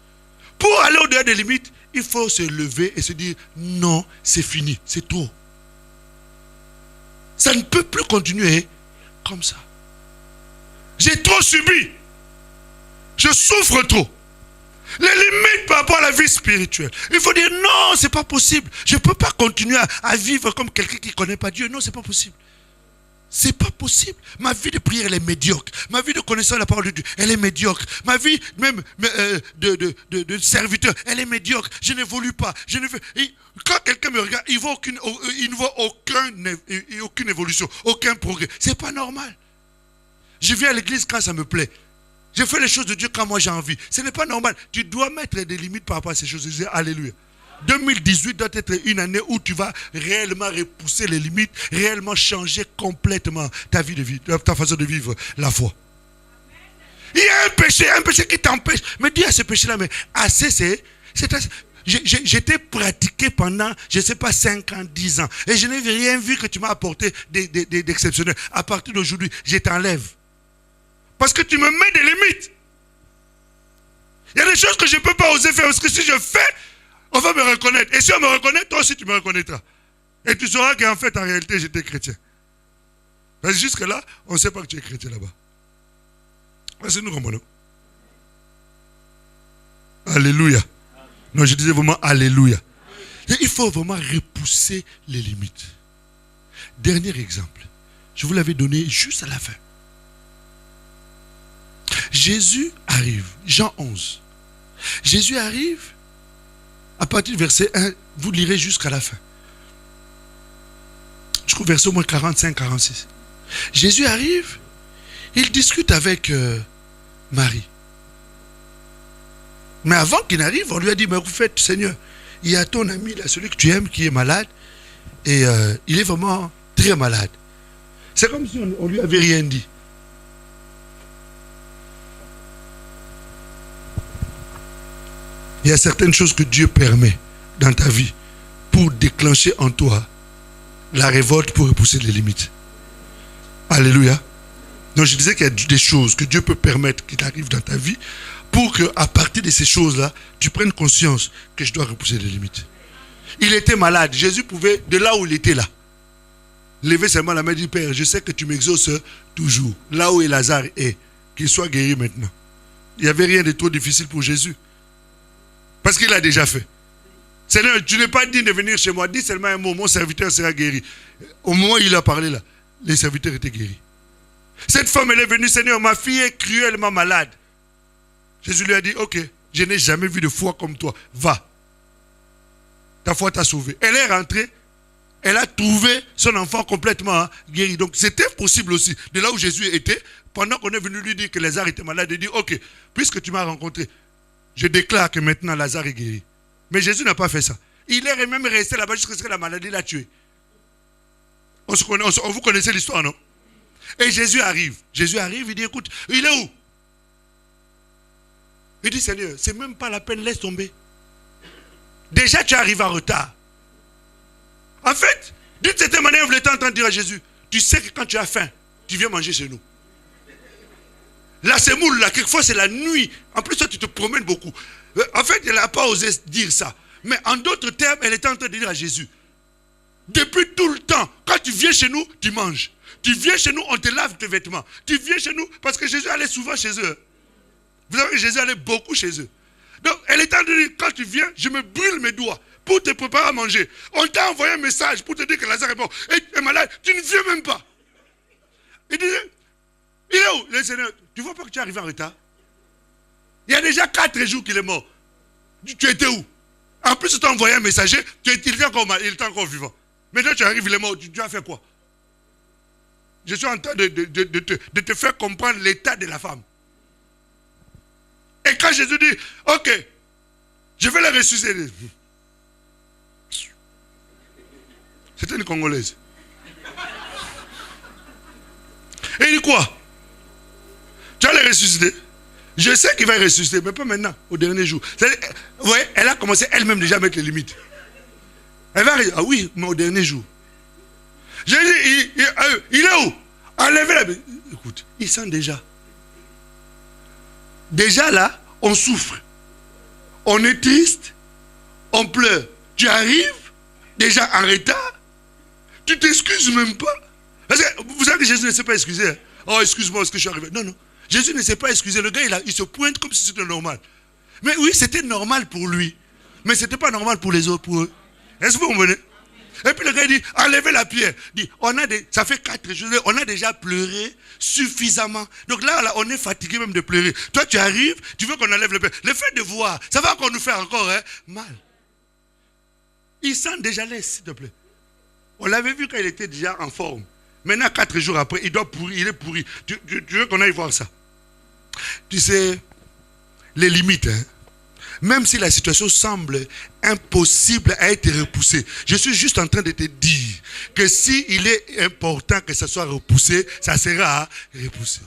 Pour aller au-delà des limites, il faut se lever et se dire non, c'est fini, c'est trop. Ça ne peut plus continuer comme ça. J'ai trop subi. Je souffre trop. Les limites par rapport à la vie spirituelle. Il faut dire non, c'est pas possible. Je ne peux pas continuer à vivre comme quelqu'un qui ne connaît pas Dieu. Non, c'est pas possible. C'est pas possible. Ma vie de prière, elle est médiocre. Ma vie de connaissance de la parole de Dieu, elle est médiocre. Ma vie même de serviteur, elle est médiocre. Je n'évolue pas. Quand quelqu'un me regarde, il ne voit aucune évolution, aucun progrès. C'est pas normal. Je viens à l'église quand ça me plaît. Je fais les choses de Dieu quand moi j'ai envie. Ce n'est pas normal. Tu dois mettre des limites par rapport à ces choses. Je dis alléluia. 2018 doit être une année où tu vas réellement repousser les limites, réellement changer complètement ta vie de vie, ta façon de vivre la foi. Il y a un péché qui t'empêche. Mais dis à ce péché-là, mais assez c'est assez. J'étais pratiqué pendant, je ne sais pas, 5 ans, 10 ans. Et je n'ai rien vu que tu m'as apporté d'exceptionnel. À partir d'aujourd'hui, je t'enlève. Parce que tu me mets des limites. Il y a des choses que je ne peux pas oser faire. Parce que si je fais, on va me reconnaître. Et si on me reconnaît, toi aussi tu me reconnaîtras. Et tu sauras qu'en fait, en réalité, j'étais chrétien. Parce que jusque-là, on ne sait pas que tu es chrétien là-bas. Est-ce que nous comprenons? Alléluia. Non, je disais vraiment Alléluia. Et il faut vraiment repousser les limites. Dernier exemple. Je vous l'avais donné juste à la fin. Jésus arrive. Jean 11. Jésus arrive. À partir du verset 1, vous lirez jusqu'à la fin. Je trouve verset au moins 45-46. Jésus arrive. Il discute avec Marie. Mais avant qu'il n'arrive, on lui a dit, mais vous faites, Seigneur, il y a ton ami, là, celui que tu aimes, qui est malade, et il est vraiment très malade. C'est comme si on ne lui avait rien dit. Il y a certaines choses que Dieu permet dans ta vie pour déclencher en toi la révolte, pour repousser les limites. Alléluia. Donc je disais qu'il y a des choses que Dieu peut permettre qui arrivent dans ta vie pour qu'à partir de ces choses-là, tu prennes conscience que je dois repousser les limites. Il était malade. Jésus pouvait, de là où il était là, lever seulement la main et dire, Père, je sais que tu m'exauces toujours. Là où Lazare est, qu'il soit guéri maintenant. Il n'y avait rien de trop difficile pour Jésus. Parce qu'il a déjà fait. Seigneur, tu n'es pas digne de venir chez moi. Dis seulement un mot, mon serviteur sera guéri. Au moment où il a parlé là, les serviteurs étaient guéris. Cette femme, elle est venue, Seigneur, ma fille est cruellement malade. Jésus lui a dit, ok, je n'ai jamais vu de foi comme toi. Va. Ta foi t'a sauvé. Elle est rentrée. Elle a trouvé son enfant complètement guéri. Donc c'était possible aussi. De là où Jésus était, pendant qu'on est venu lui dire que Lazare était malade, il dit, ok, puisque tu m'as rencontré, je déclare que maintenant Lazare est guéri. Mais Jésus n'a pas fait ça. Il est même resté là-bas jusqu'à ce que la maladie l'a tué. Vous connaissez l'histoire, non? Et Jésus arrive. Jésus arrive, il dit, écoute, il est où? Il dit, Seigneur, c'est même pas la peine, laisse tomber. Déjà, tu arrives en retard. En fait, d'une certaine manière, vous êtes en train de dire à Jésus, tu sais que quand tu as faim, tu viens manger chez nous. La semoule, là, quelquefois, c'est la nuit. En plus, toi, tu te promènes beaucoup. En fait, elle n'a pas osé dire ça. Mais en d'autres termes, elle était en train de dire à Jésus, depuis tout le temps, quand tu viens chez nous, tu manges. Tu viens chez nous, on te lave tes vêtements. Tu viens chez nous, parce que Jésus allait souvent chez eux. Vous savez que Jésus allait beaucoup chez eux. Donc, elle est en train de dire, quand tu viens, je me brûle mes doigts pour te préparer à manger. On t'a envoyé un message pour te dire que Lazare est mort. Et tu es malade, tu ne viens même pas. Il disait, il est où, le Seigneur? Tu ne vois pas que tu es arrivé en retard? Il y a déjà 4 jours qu'il est mort. Tu étais où? En plus, tu t'as envoyé un messager, il était encore vivant. Maintenant, tu arrives, il est mort. Tu as fait quoi? Je suis en train de te faire comprendre l'état de la femme. Et quand Jésus dit, ok, je vais la ressusciter. C'était une Congolaise. Et il dit quoi? Tu vas la ressusciter? Je sais qu'il va ressusciter, mais pas maintenant, au dernier jour. Vous voyez, elle a commencé elle-même déjà à mettre les limites. Elle va dire, ah oui, mais au dernier jour. J'ai dit, il est où? Enlevez la... Écoute, il sent déjà. Déjà là, on souffre. On est triste. On pleure. Tu arrives, déjà en retard. Tu t'excuses même pas. Parce que vous savez que Jésus ne s'est pas excusé. Hein? Oh, excuse-moi, est-ce que je suis arrivé? Non, non. Jésus ne s'est pas excusé. Le gars, il se pointe comme si c'était normal. Mais oui, c'était normal pour lui. Mais ce n'était pas normal pour les autres, pour eux. Est-ce que vous comprenez? Et puis le gars dit, enlevez la pierre. Il dit, ça fait 4 jours, on a déjà pleuré suffisamment. Donc là, on est fatigué même de pleurer. Toi, tu arrives, tu veux qu'on enlève la pierre. Le fait de voir, ça va encore nous faire encore mal. Il sent déjà l'aise, s'il te plaît. On l'avait vu quand il était déjà en forme. Maintenant, 4 jours après, il est pourri. Tu veux qu'on aille voir ça? Tu sais, les limites, hein? Même si la situation semble impossible à être repoussée, je suis juste en train de te dire que si il est important que ça soit repoussé, ça sera repoussé.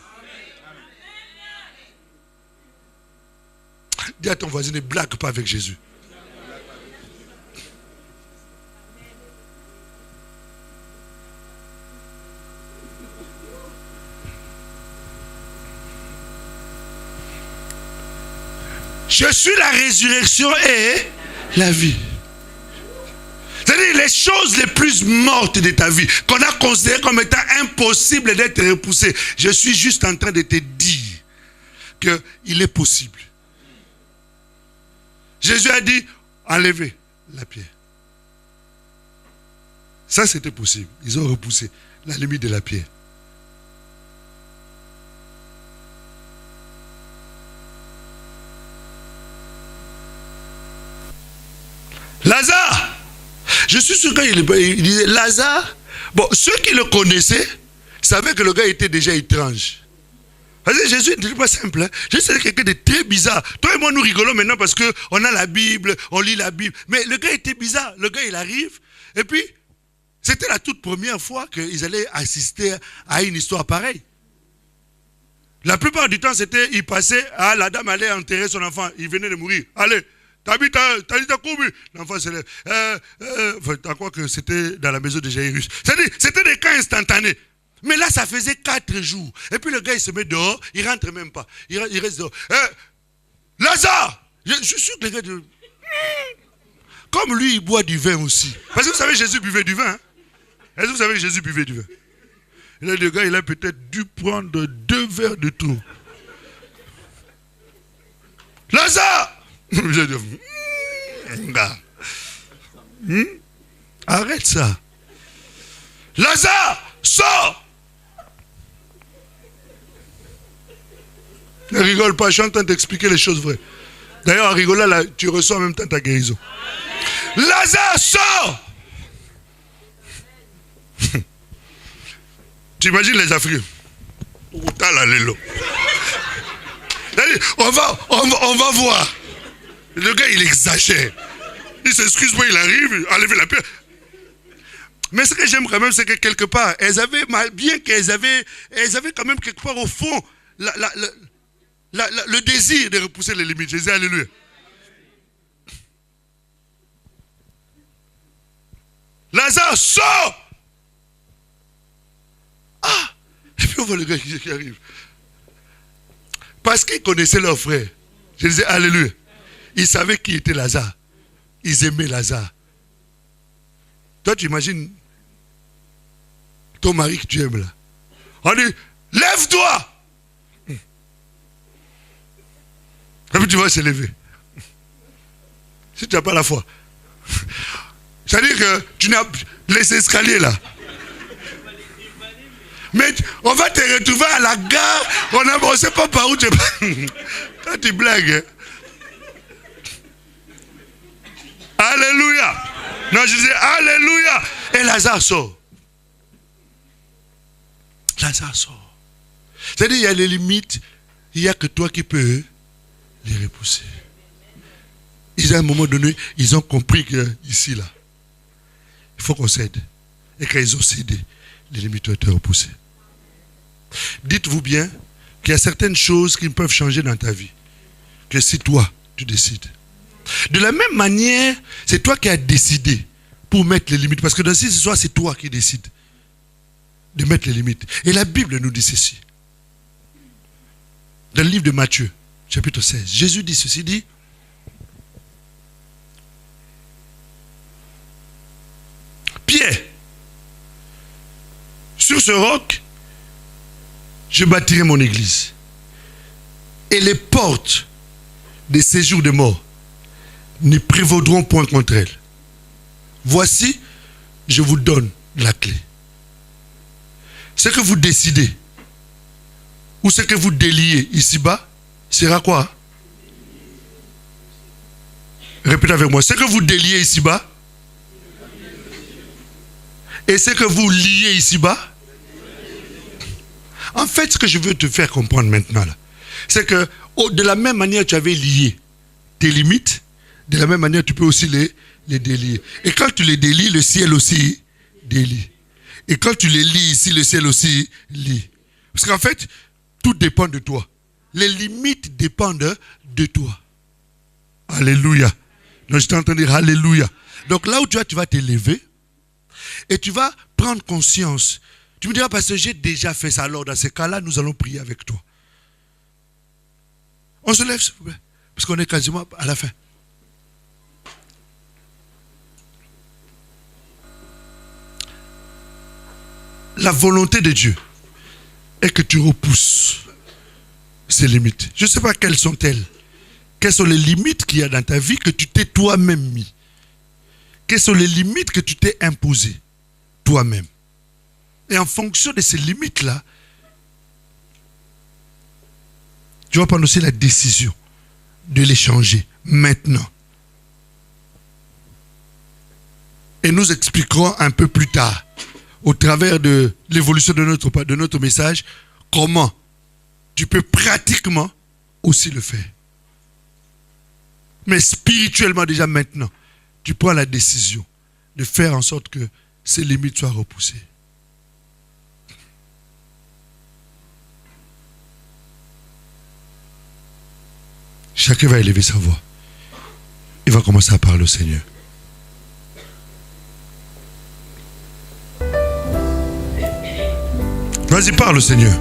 Dis à ton voisin, ne blague pas avec Jésus. Je suis la résurrection et la vie. C'est-à-dire les choses les plus mortes de ta vie, qu'on a considérées comme étant impossibles d'être repoussées. Je suis juste en train de te dire qu'il est possible. Jésus a dit, enlevez la pierre. Ça, c'était possible. Ils ont repoussé la limite de la pierre. Lazare, je suis sûr qu'il disait Lazare. Bon, ceux qui le connaissaient savaient que le gars était déjà étrange. Parce que Jésus n'est pas simple. Hein? Jésus est quelqu'un de très bizarre. Toi et moi, nous rigolons maintenant parce qu'on a la Bible, on lit la Bible. Mais le gars était bizarre. Le gars, il arrive. Et puis, c'était la toute première fois qu'ils allaient assister à une histoire pareille. La plupart du temps, c'était, il passait, la dame allait enterrer son enfant. Il venait de mourir. Allez. T'as couru. L'enfant se lève. T'as quoi que c'était dans la maison de Jairus. C'est-à-dire, c'était des cas instantanés. Mais là, ça faisait 4 jours. Et puis le gars, il se met dehors. Il rentre même pas. Il reste dehors. Lazare! Je suis sûr que les gars... Comme lui, il boit du vin aussi. Parce que vous savez, Jésus buvait du vin. Hein? Est-ce que vous savez que Jésus buvait du vin? Et là, le gars, il a peut-être dû prendre 2 verres de tout. Lazare! Je dis, arrête ça. Lazare, sors. Ne rigole pas, je suis en train d'expliquer les choses vraies. D'ailleurs, en rigolant, là, tu reçois en même temps ta guérison. Lazare, sors. Tu imagines les Africains. On va voir. Le gars, il exagère. Il s'excuse pas, il arrive, enlever la pierre. Mais ce que j'aime quand même, c'est que quelque part, elles avaient, bien qu'elles avaient quand même quelque part au fond le désir de repousser les limites. Jésus, alléluia. Lazare, sors! Ah! Et puis on voit le gars qui arrive. Parce qu'ils connaissaient leur frère. Je disais, alléluia. Ils savaient qui était Lazare. Ils aimaient Lazare. Toi, tu imagines ton mari que tu aimes là. On dit, lève-toi. Et puis tu vas se lever. Si tu n'as pas la foi. C'est-à-dire que tu n'as les escaliers là. Mais on va te retrouver à la gare. On ne sait pas par où tu es. Toi, tu blagues. Hein? Alléluia. Non, je disais alléluia. Et Lazare sort. Lazare sort. C'est-à-dire, il y a les limites. Il n'y a que toi qui peux les repousser. À un moment donné, ils ont compris que ici, là, il faut qu'on cède. Et quand ils ont cédé, les limites ont été repoussées. Dites-vous bien qu'il y a certaines choses qui ne peuvent changer dans ta vie. Que si toi, tu décides. De la même manière, c'est toi qui as décidé pour mettre les limites. Parce que dans ce soir, c'est toi qui décides de mettre les limites. Et la Bible nous dit ceci. Dans le livre de Matthieu, chapitre 16, Jésus dit ceci, dit, Pierre, sur ce roc, je bâtirai mon église. Et les portes des séjours de mort ne prévaudront point contre elle. Voici, je vous donne la clé. Ce que vous décidez, ou ce que vous déliez ici-bas, sera quoi? Répétez avec moi. Ce que vous déliez ici-bas, et ce que vous liez ici-bas. En fait, ce que je veux te faire comprendre maintenant, là, c'est que de la même manière tu avais lié tes limites, de la même manière tu peux aussi les délier. Et quand tu les délies, le ciel aussi délie. Et quand tu les lis ici, le ciel aussi lit. Parce qu'en fait, tout dépend de toi. Les limites dépendent de toi. Alléluia. Donc je t'entends dire alléluia. Donc là où tu vas t'élever et tu vas prendre conscience. Tu me diras, parce que j'ai déjà fait ça. Alors dans ces cas-là, nous allons prier avec toi. On se lève, s'il vous plaît. Parce qu'on est quasiment à la fin. La volonté de Dieu est que tu repousses ces limites. Je ne sais pas quelles sont-elles. Quelles sont les limites qu'il y a dans ta vie que tu t'es toi-même mis? Quelles sont les limites que tu t'es imposées toi-même? Et en fonction de ces limites-là, tu vas prendre aussi la décision de les changer maintenant. Et nous expliquerons un peu plus tard, au travers de l'évolution de notre message, comment tu peux pratiquement aussi le faire. Mais spirituellement déjà maintenant, tu prends la décision de faire en sorte que ces limites soient repoussées. Chacun va élever sa voix. Il va commencer à parler au Seigneur. Vas-y, parle au Seigneur.